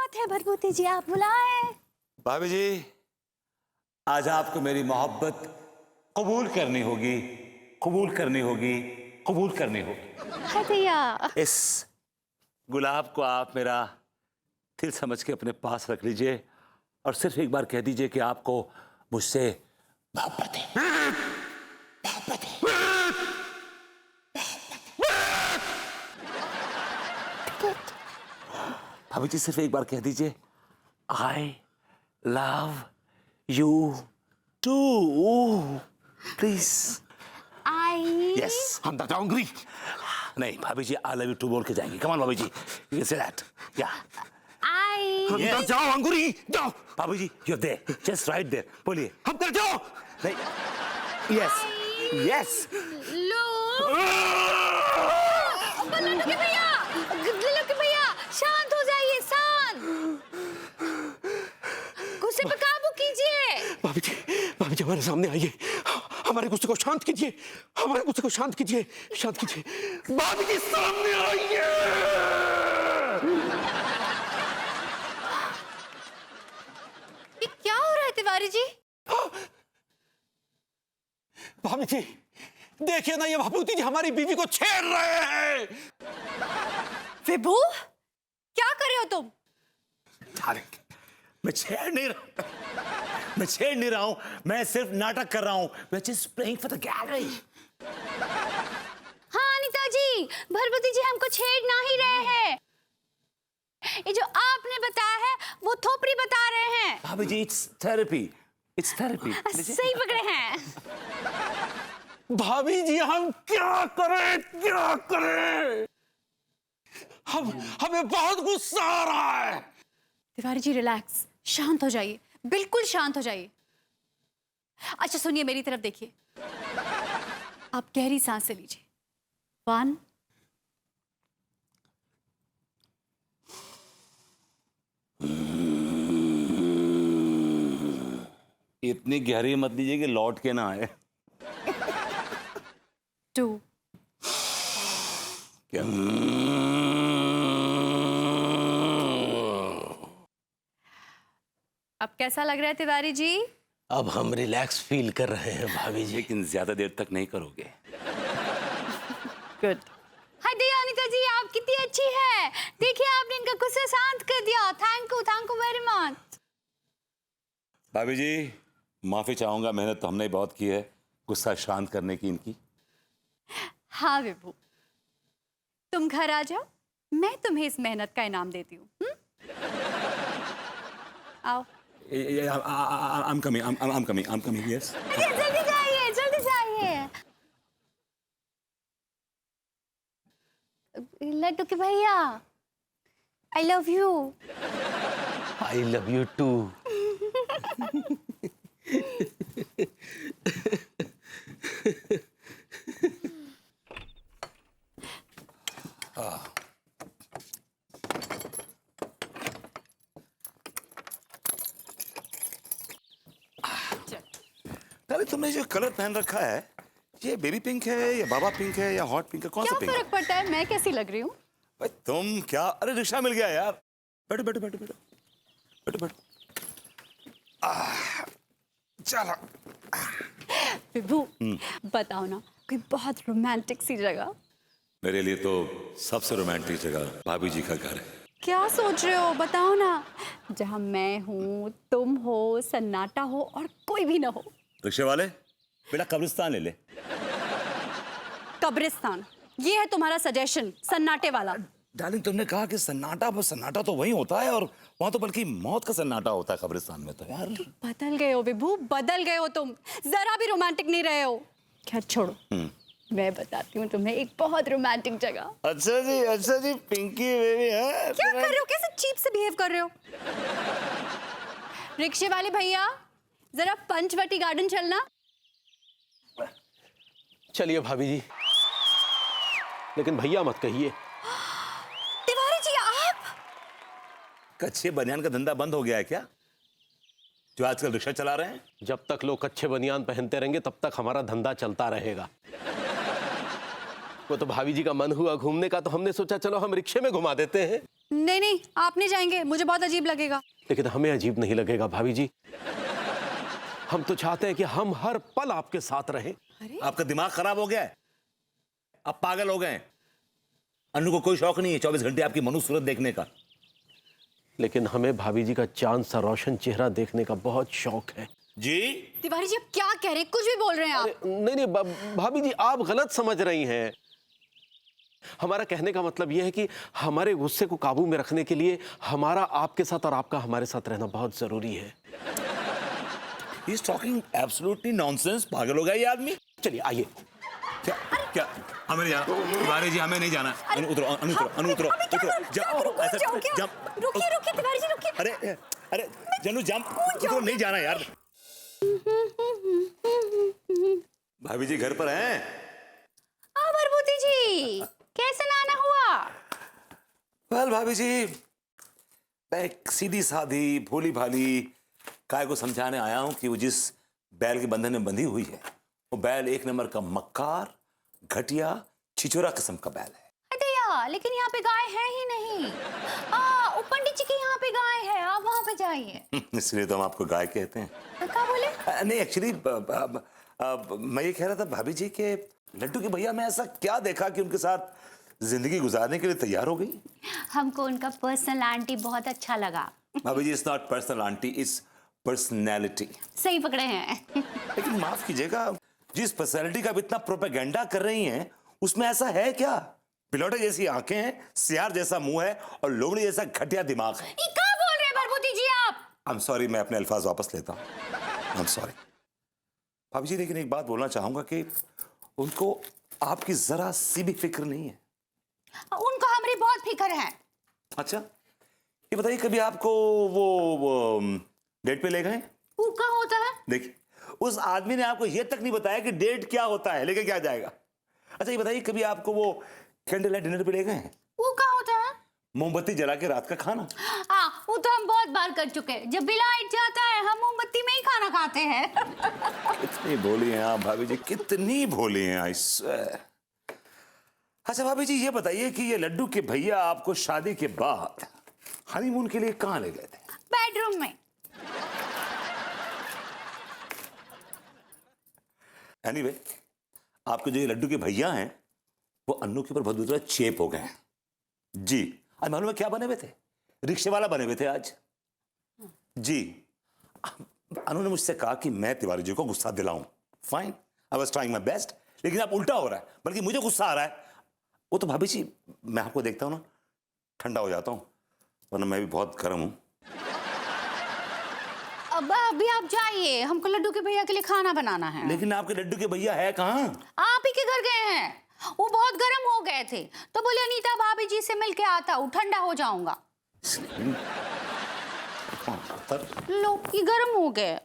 बात है भरभूति जी, आप बुलाए? भाभी जी, आज आपको मेरी मोहब्बत कबूल करनी होगी, कबूल करनी होगी, कबूल करनी होगी। हाय भैया। इस गुलाब को आप मेरा दिल समझ के अपने पास रख लीजिए और सिर्फ एक बार कह दीजिए कि आपको मुझसे मोहब्बत है। मोहब्बत है। भाभी जी, सिर्फ एक बार कह दीजिए, I love you too, please. I yes, हम जाऊंगी। नहीं भाभी जी, आई लव यू टू बोल के जाएंगे। कम ऑन भाभी जी, यू कैन से दैट। या आई हम जाओ अंगूरी, जाओ भाभी जी, you are there, just right there. बोलिए, हम कर जाओ। नहीं, यस यस। लो भैया, भैया शांत हो जाइए, शांत। गुस्से पे काबू कीजिए। भाभी जी हमारे सामने आइए, हमारे गुस्से को शांत कीजिए, हमारे गुस्से को शांत कीजिए, शांत कीजिए। भाभी जी सामने आइए। ये क्या हो रहा है तिवारी जी? भाभी जी देखिए ना, ये भभूति जी हमारी बीवी को छेड़ रहे हैं। विभू, क्या कर रहे हो तुम? मैं छेड़ नहीं रहा, मैं छेड़ नहीं रहा हूं, मैं सिर्फ नाटक कर रहा हूं। मैं just playing for the gallery. हाँ अनीता जी, भरभूति जी हमको छेड़ ना ही रहे हैं। ये जो आपने बताया है वो थोपड़ी बता रहे हैं। भाभी जी, इट्स थेरेपी, इट्स थेरेपी। सही पकड़े हैं। भाभी जी हम क्या करें, क्या करें? हमें बहुत गुस्सा आ रहा है। तिवारी जी रिलैक्स, शांत हो जाइए, बिल्कुल शांत हो जाइए। अच्छा सुनिए, मेरी तरफ देखिए। आप गहरी सांस लीजिए। 1 इतनी गहरी मत लीजिए कि लौट के ना आए। 2 क्या? अब कैसा लग रहा है तिवारी जी? अब हम रिलैक्स फील कर रहे हैं भाभी जी। लेकिन ज्यादा देर तक नहीं करोगे। गुड। हाय दिया अनीता जी, आप कितनी अच्छी है। देखिए आपने इनका गुस्सा शांत कर दिया। Thank you very much. भाभी जी माफी चाहूंगा, मेहनत तो हमने ही बहुत की है गुस्सा शांत करने की इनकी। हाँ विभू, तुम घर आ जाओ, मैं तुम्हें इस मेहनत का इनाम देती हूँ। आओ। I'm coming, yes. जल्दी जाइए, जल्दी जाइए। लड्डू के भैया, I love you. I love you too. अरे तुमने जो कलर पहन रखा है, ये बेबी पिंक है या बाबा पिंक है या हॉट पिंक है, कौन सा क्या पिंक है? फर्क पड़ता है, मैं कैसी लग रही हूँ? भाई तुम क्या, अरे रिक्शा मिल गया यार। बैठो बैठो बैठो बैठो बैठो बैठो। चलो विभू, बताओ ना कोई बहुत रोमांटिक सी जगह। मेरे लिए तो सबसे रोमांटिक जगह भाभी जी का घर है। क्या सोच रहे हो, बताओ ना। जहाँ मैं हूँ, तुम हो, सन्नाटा हो और कोई भी ना हो। रिक्शे वाले, बेटा कब्रिस्तान ले ले। कब्रिस्तान, ये है तुम्हारा सजेशन, सन्नाटे वाला। डार्लिंग तुमने कहा कि सन्नाटा, बस सन्नाटा तो वही होता है और वहां तो बल्कि मौत का सन्नाटा होता है कब्रिस्तान में तो यार। बदल गए हो विभू, बदल गए हो तुम, जरा भी रोमांटिक नहीं रहे हो। खैर छोड़ो, मैं बताती हूँ तुम्हें एक बहुत रोमांटिक जगह। अच्छा जी, पिंकी बेबी है। क्या कर रहे हो, कैसे चीप से बिहेव कर रहे हो? रिक्शे वाले भैया, जरा पंचवटी गार्डन चलना। चलिए भाभी जी, लेकिन भैया मत कहिए। तिवारी जी आप? कच्चे बनियान का धंधा बंद हो गया है क्या, जो आजकल रिक्शा चला रहे हैं? जब तक लोग कच्चे बनियान पहनते रहेंगे तब तक हमारा धंधा चलता रहेगा। वो तो भाभी जी का मन हुआ घूमने का, तो हमने सोचा चलो हम रिक्शे में घुमा देते हैं। नहीं नहीं, आप नहीं जाएंगे, मुझे बहुत अजीब लगेगा। लेकिन हमें अजीब नहीं लगेगा भाभी जी। हम तो चाहते हैं कि हम हर पल आपके साथ रहें। आपका दिमाग खराब हो गया है, आप पागल हो गए हैं। अनु को कोई शौक नहीं है 24 घंटे आपकी मनु सूरत देखने का। लेकिन हमें भाभी जी का चांद सा रोशन चेहरा देखने का बहुत शौक है। जी तिवारी जी आप क्या कह रहे हैं, कुछ भी बोल रहे हैं आप। नहीं नहीं भाभी जी, आप गलत समझ रही हैं। हमारा कहने का मतलब यह है कि हमारे गुस्से को काबू में रखने के लिए हमारा आपके साथ और आपका हमारे साथ रहना बहुत जरूरी है। He is talking absolutely nonsense. पागल हो गया ये आदमी। चलिए आइए। क्या क्या हमें नहीं जाना तिवारी जी, हमें नहीं जाना। अनु उतरो, अनु उतरो, अनु उतरो, उतरो। जंप रुकिए रुकिए तिवारी जी रुकिए। अरे अरे जनू जंप, उतरो, नहीं जाना यार। भाभी जी घर पर हैं? भरभूति जी कैसे नाना हुआ? वेल भाभी जी, मैं एक सीधी सादी भोली भाली काय को समझाने आया हूं कि वो जिस बैल के बंधन में बंधी हुई है वो बैल एक नंबर का मक्कार, घटिया, छिछोरा किस्म का बैल है। अरे यार, लेकिन यहाँ पे गाय है ही नहीं। पंडित जी के यहाँ पे गाय है, आप वहाँ पे जाइए। इसलिए तो हम आपको गाय कहते हैं। क्या बोले? नहीं एक्चुअली मैं ये कह रहा था भाभी जी के लड्डू के भैया, मैं ऐसा क्या देखा कि उनके साथ जिंदगी गुजारने के लिए तैयार हो गई? हमको उनका पर्सनल आंटी बहुत अच्छा लगा। भाभी जी, it's not personal aunty, it's personality. सही पकड़े हैं। लेकिन माफ कीजिएगा, जिस पर्सनैलिटी का आप इतना प्रोपेगेंडा कर रही हैं उसमें ऐसा है क्या? पिलौटे जैसी आंखें हैं, सियार जैसा मुंह है और लोमड़ी जैसा घटिया दिमाग है। ये क्या बोल रहे हैं भरभूति जी आप? आई एम सॉरी, मैं अपने अल्फाज वापस लेता हूँ। आई एम सॉरी भाभी जी, लेकिन एक बात बोलना चाहूंगा कि उनको आपकी जरा सी भी फिक्र नहीं है। उनको हमारी बहुत फिक्र है। अच्छा ये बताइए, कभी आपको वो डेट पे ले गए? वो क्या होता है? देखिए, उस आदमी ने आपको ये तक नहीं बताया कि डेट क्या होता है, लेके क्या जाएगा। अच्छा ये बताइए, कभी आपको वो कैंडल लाइट डिनर पे ले गए हैं? वो क्या होता है? मोमबत्ती जला के रात का खाना। हाँ, वो तो हम बहुत बार कर चुके हैं। जब भी लाइट जाता है हम मोमबत्ती में ही खाना खाते हैं। कितनी भोली हैं आप भाभी जी, कितनी भोली हैं, आई स्वेयर। अच्छा भाभी जी, ये बताइए कि ये लड्डू के भैया आपको शादी के बाद हनीमून के लिए कहाँ ले गए थे? बेडरूम में। एनीवे, आपके जो ये लड्डू के भैया हैं वो अन्नू के ऊपर बहुत बुरी तरह चेप हो गए हैं। जी, आज मालूम है क्या बने हुए थे? रिक्शे वाला बने हुए थे आज। जी, अनु ने मुझसे कहा कि मैं तिवारी जी को गुस्सा दिलाऊं। Fine, I was trying my best, लेकिन अब उल्टा हो रहा है, बल्कि मुझे गुस्सा आ रहा है। वो तो भाभी जी, मैं आपको देखता हूं ना ठंडा हो जाता हूं, वरना मैं भी बहुत गर्म हूं। अब अभी आप जाइए, हमको लड्डू के भैया के लिए खाना बनाना है। लेकिन आपके लड्डू के भैया है कहाँ? आप ही के घर गए हैं, वो बहुत गर्म हो गए थे तो बोले अनीता भाभी जी से मिलके आता हूँ, ठंडा हो जाऊंगा। लो, ये गर्म हो गए।